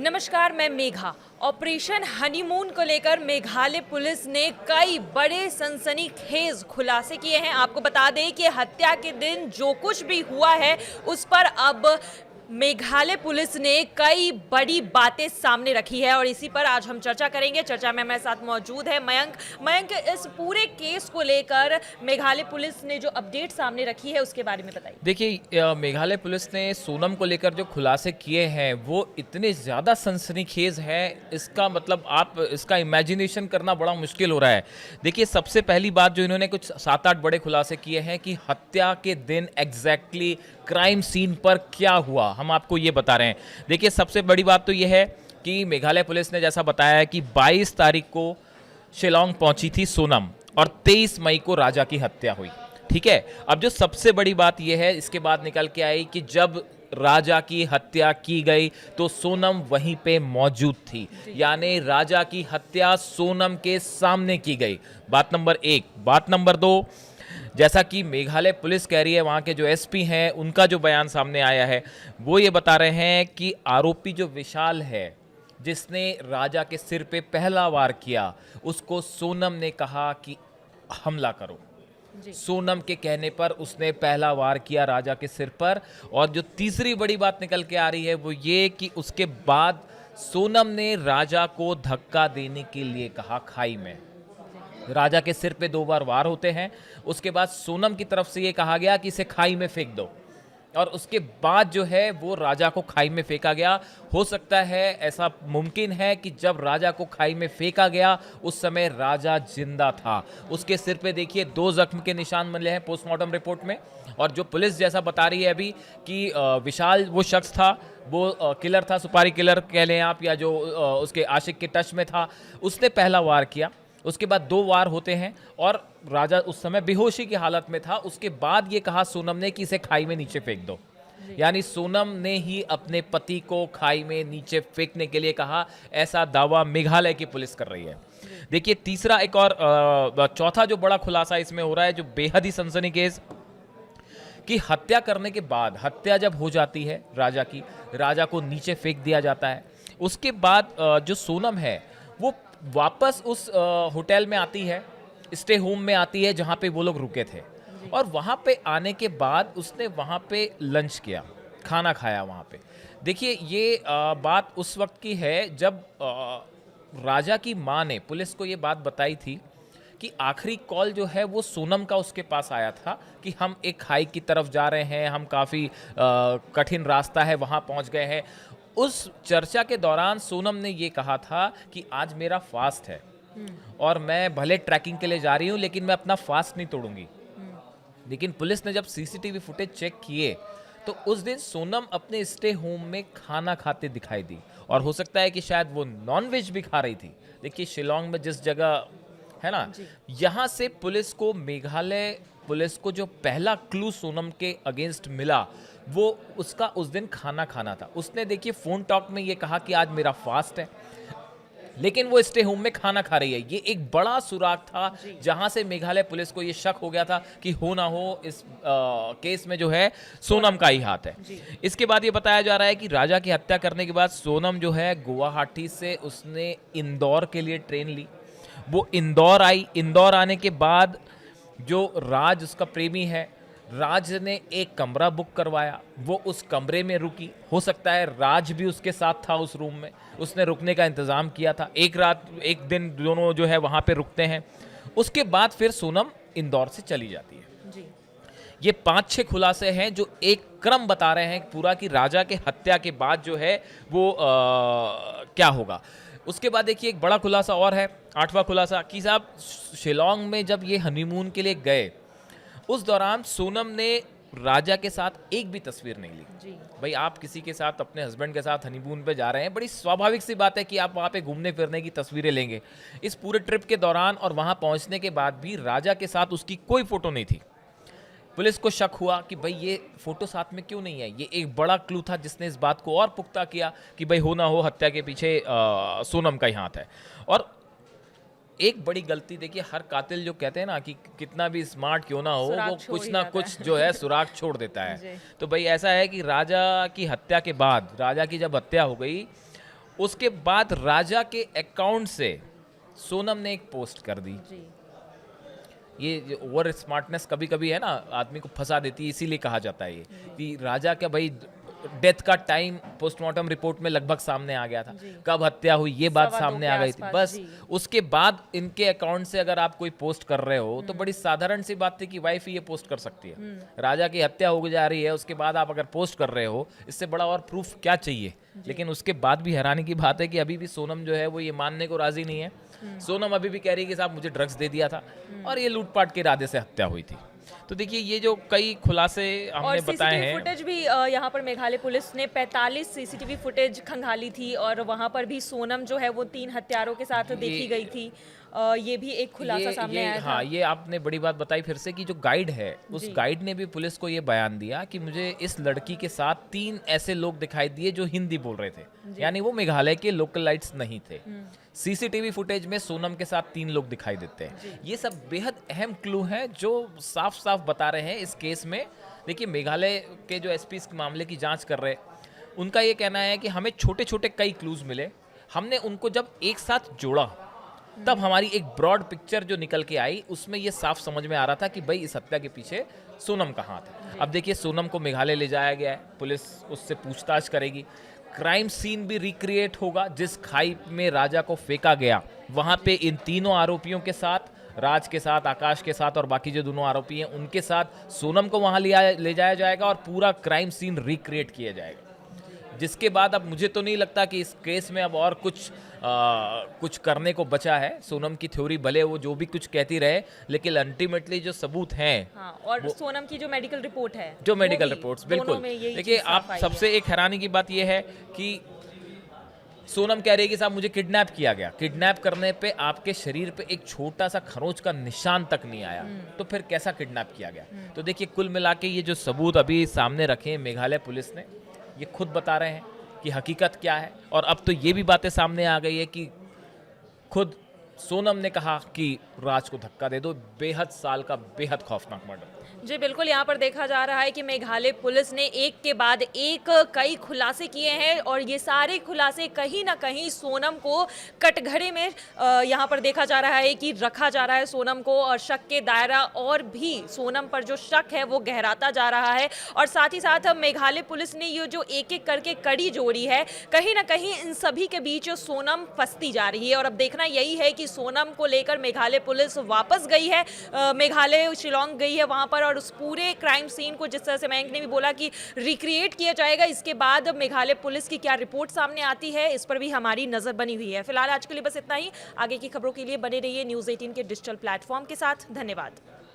नमस्कार, मैं Megha. Operation honeymoon को लेकर मेघालय पुलिस ने कई बड़े सनसनीखेज खुलासे किए हैं। आपको बता दें कि हत्या के दिन जो कुछ भी हुआ है उस पर अब मेघालय पुलिस ने कई बड़ी बातें सामने रखी है और इसी पर आज हम चर्चा करेंगे। चर्चा में हमारे साथ मौजूद है मयंक, इस पूरे केस को लेकर मेघालय पुलिस ने जो अपडेट सामने रखी है उसके बारे में बताइए। देखिए, मेघालय पुलिस ने सोनम को लेकर जो खुलासे किए हैं वो इतने ज़्यादा सनसनीखेज है, इसका मतलब आप इसका इमेजिनेशन करना बड़ा मुश्किल हो रहा है। देखिए, सबसे पहली बात जो इन्होंने कुछ 7-8 बड़े खुलासे किए हैं कि हत्या के दिन एग्जैक्टली क्राइम सीन पर क्या हुआ, हम आपको ये बता रहे हैं। देखिए, सबसे बड़ी बात तो ये है कि मेघालय पुलिस ने जैसा बताया है कि 22 तारीख को शिलोंग पहुंची थी सोनम और 23 मई को राजा की हत्या हुई। ठीक है, अब जो सबसे बड़ी बात यह है, इसके बाद निकल के आई कि जब राजा की हत्या की गई तो सोनम वहीं पे मौजूद थी, यानी राजा की हत्या सोनम के सामने की गई। बात नंबर 1। बात नंबर 2, जैसा कि मेघालय पुलिस कह रही है, वहाँ के जो एसपी हैं उनका जो बयान सामने आया है वो ये बता रहे हैं कि आरोपी जो विशाल है जिसने राजा के सिर पे पहला वार किया, उसको सोनम ने कहा कि हमला करो। सोनम के कहने पर उसने पहला वार किया राजा के सिर पर। और जो तीसरी बड़ी बात निकल के आ रही है वो ये कि उसके बाद सोनम ने राजा को धक्का देने के लिए कहा खाई में। राजा के सिर पे 2 बार वार होते हैं, उसके बाद सोनम की तरफ से ये कहा गया कि इसे खाई में फेंक दो और उसके बाद जो है वो राजा को खाई में फेंका गया। हो सकता है, ऐसा मुमकिन है कि जब राजा को खाई में फेंका गया उस समय राजा जिंदा था। उसके सिर पे देखिए 2 जख्म के निशान मिले हैं पोस्टमार्टम रिपोर्ट में। और जो पुलिस जैसा बता रही है अभी कि विशाल वो शख्स था, वो किलर था, सुपारी किलर कह लें आप, या जो उसके आशिक के टच में था, उसने पहला वार किया। उसके बाद 2 वार होते हैं और राजा उस समय बेहोशी की हालत में था। उसके बाद ये कहा सोनम ने कि इसे खाई में नीचे फेंक दो, यानी सोनम ने ही अपने पति को खाई में नीचे फेंकने के लिए कहा, ऐसा दावा मेघालय की पुलिस कर रही है। देखिए, तीसरा एक और चौथा जो बड़ा खुलासा इसमें हो रहा है जो बेहद ही सनसनीखेज, कि हत्या करने के बाद, हत्या जब हो जाती है राजा की, राजा को नीचे फेंक दिया जाता है। उसके बाद जो सोनम है वो वापस उस होटल में आती है, स्टे होम में आती है जहाँ पे वो लोग रुके थे। और वहाँ पे आने के बाद उसने वहाँ पे लंच किया, खाना खाया वहाँ पे। देखिए, ये बात उस वक्त की है जब राजा की माँ ने पुलिस को ये बात बताई थी कि आखिरी कॉल जो है वो सोनम का उसके पास आया था कि हम एक खाई की तरफ जा रहे हैं, हम काफ़ी कठिन रास्ता है, वहाँ पहुँच गए हैं। उस चर्चा के दौरान सोनम ने ये कहा था कि आज मेरा फास्ट है और मैं भले ट्रैकिंग के लिए जा रही हूँ लेकिन मैं अपना फास्ट नहीं तोड़ूंगी। लेकिन पुलिस ने जब सीसीटीवी फुटेज चेक किए तो उस दिन सोनम अपने स्टे होम में खाना खाते दिखाई दी और हो सकता है कि शायद वो नॉनवेज भी खा रही थी। देखिए, शिलोंग में जिस जगह है ना, यहाँ से पुलिस को, मेघालय पुलिस को जो पहला क्लू सोनम के अगेंस्ट मिला वो उसका उस दिन खाना खाना था। उसने देखिए फोन टॉक में ये कहा कि आज मेरा फास्ट है, लेकिन वो स्टे होम में खाना खा रही है। ये एक बड़ा सुराग था जहां से मेघालय पुलिस को ये शक हो गया था कि हो ना हो इस केस में जो है सोनम का ही हाथ है। इसके बाद ये बताया जा रहा है कि राजा की हत्या करने के बाद सोनम जो है गुवाहाटी से उसने इंदौर के लिए ट्रेन ली। वो इंदौर आई। इंदौर आने के बाद जो राज उसका प्रेमी है, राज ने एक कमरा बुक करवाया, वो उस कमरे में रुकी। हो सकता है राज भी उसके साथ था उस रूम में, उसने रुकने का इंतज़ाम किया था। एक रात एक दिन दोनों जो है वहाँ पे रुकते हैं। उसके बाद फिर सोनम इंदौर से चली जाती है। जी। ये 5-6 खुलासे हैं जो एक क्रम बता रहे हैं पूरा कि राजा के हत्या के बाद जो है वो क्या होगा। उसके बाद देखिए एक बड़ा खुलासा और है, 8वां खुलासा, कि साहब शिलोंग में जब ये हनीमून के लिए गए उस दौरान सोनम ने राजा के साथ एक भी तस्वीर नहीं ली। भाई, आप किसी के साथ, अपने हस्बैंड के साथ हनीमून पे जा रहे हैं, बड़ी स्वाभाविक सी बात है कि आप वहाँ पे घूमने फिरने की तस्वीरें लेंगे। इस पूरे ट्रिप के दौरान और वहाँ पहुँचने के बाद भी राजा के साथ उसकी कोई फोटो नहीं थी। पुलिस को शक हुआ कि भाई ये फोटो साथ में क्यों नहीं है। ये एक बड़ा क्लू था जिसने इस बात को और पुख्ता किया कि भाई हो ना हो हत्या के पीछे सोनम का ही हाथ है। और एक बड़ी गलती, देखिए, हर कातिल जो कहते हैं ना कि कितना भी स्मार्ट क्यों ना हो वो कुछ ना कुछ जो है सुराग छोड़ देता है। तो भाई ऐसा है कि राजा की हत्या के बाद, राजा की जब हत्या हो गई उसके बाद राजा के अकाउंट से सोनम ने एक पोस्ट कर दी। जी। ये ओवर स्मार्टनेस कभी कभी है ना, आदमी को फंसा देती है, इसीलिए कहा जाता है ये कि राजा क्या भाई, डेथ का टाइम पोस्टमार्टम रिपोर्ट में लगभग सामने आ गया था, कब हत्या हुई ये बात 2:15 सामने के आ गई थी आसपास, बस। जी। उसके बाद इनके अकाउंट से अगर आप कोई पोस्ट कर रहे हो तो बड़ी साधारण सी बात थी कि वाइफ ही ये पोस्ट कर सकती है। राजा की हत्या हो जा रही है, उसके बाद आप अगर पोस्ट कर रहे हो, इससे बड़ा और प्रूफ क्या चाहिए। लेकिन उसके बाद भी हैरानी की बात है कि अभी भी सोनम जो है वो ये मानने को राजी नहीं है। सोनम अभी भी कह रही है कि साहब मुझे ड्रग्स दे दिया था और ये लूटपाट के इरादे से हत्या हुई थी। तो देखिए ये जो कई खुलासे हमने और बताए सीसीटीवी हैं, फुटेज भी यहाँ पर मेघालय पुलिस ने 45 सीसीटीवी फुटेज खंगाली थी और वहाँ पर भी सोनम जो है वो 3 हत्यारों के साथ देखी गई थी। ये भी एक खुलासा सामने आया था। हाँ, ये आपने बड़ी बात बताई फिर से कि जो गाइड है उस गाइड ने भी पुलिस को ये बयान दिया कि मुझे इस लड़की के साथ 3 ऐसे लोग दिखाई दिए जो हिंदी बोल रहे थे, यानी वो मेघालय के लोकलाइट्स नहीं थे। सीसीटीवी फुटेज में सोनम के साथ 3 लोग दिखाई देते हैं। ये सब बेहद अहम क्लू हैं जो साफ साफ बता रहे हैं इस केस में। देखिए मेघालय के जो एसपी इस मामले की जांच कर रहे हैं, उनका ये कहना है कि हमें छोटे छोटे कई क्लूज मिले, हमने उनको जब एक साथ जोड़ा तब हमारी एक ब्रॉड पिक्चर जो निकल के आई, उसमें ये साफ समझ में आ रहा था कि भाई इस हत्या के पीछे सोनम का हाथ है। अब देखिए सोनम को मेघालय ले जाया गया है, पुलिस उससे पूछताछ करेगी, क्राइम सीन भी रिक्रिएट होगा, जिस खाई में राजा को फेंका गया वहां पे इन तीनों आरोपियों के साथ, राज के साथ, आकाश के साथ और बाकी जो दोनों आरोपी हैं उनके साथ सोनम को वहां ले जाया जाएगा और पूरा क्राइम सीन रिक्रिएट किया जाएगा। जिसके बाद अब मुझे तो नहीं लगता कि इस केस में अब और कुछ करने को बचा है। सोनम की थ्योरी भले वो जो भी कुछ कहती रहे, लेकिन अल्टीमेटली जो सबूत हैं, हाँ, और सोनम की जो मेडिकल रिपोर्ट है, जो मेडिकल रिपोर्ट्स, बिल्कुल देखिए आप सबसे एक हैरानी की बात यह है कि सोनम कह रही है कि साहब मुझे किडनैप किया गया, किडनैप करने पे आपके शरीर पे एक छोटा सा खरोंच का निशान तक नहीं आया, तो फिर कैसा किडनैप किया गया। तो देखिए कुल मिला के ये जो सबूत अभी सामने रखे हैं मेघालय पुलिस ने, ये खुद बता रहे हैं कि हकीकत क्या है। और अब तो ये भी बातें सामने आ गई है कि खुद सोनम ने कहा कि राज को धक्का दे दो। बेहद साल का बेहद खौफनाक मर्डर। जी बिल्कुल, यहाँ पर देखा जा रहा है कि मेघालय पुलिस ने एक के बाद एक कई खुलासे किए हैं और ये सारे खुलासे कहीं ना कहीं सोनम को कटघरे में यहाँ पर देखा जा रहा है कि रखा जा रहा है सोनम को, और शक के दायरा और भी सोनम पर जो शक है वो गहराता जा रहा है। और साथ ही साथ मेघालय पुलिस ने ये जो एक एक करके कड़ी जोड़ी है, कहीं ना कहीं इन सभी के बीच सोनम फंसती जा रही है। और अब देखना यही है कि सोनम को लेकर मेघालय पुलिस वापस गई है, मेघालय शिलोंग गई है वहाँ पर, और उस पूरे क्राइम सीन को जिस तरह से मयंक ने भी बोला कि रिक्रिएट किया जाएगा। इसके बाद मेघालय पुलिस की क्या रिपोर्ट सामने आती है, इस पर भी हमारी नजर बनी हुई है। फिलहाल आज के लिए बस इतना ही। आगे की खबरों के लिए बने रहिए न्यूज़ 18 के डिजिटल प्लेटफॉर्म के साथ। धन्यवाद।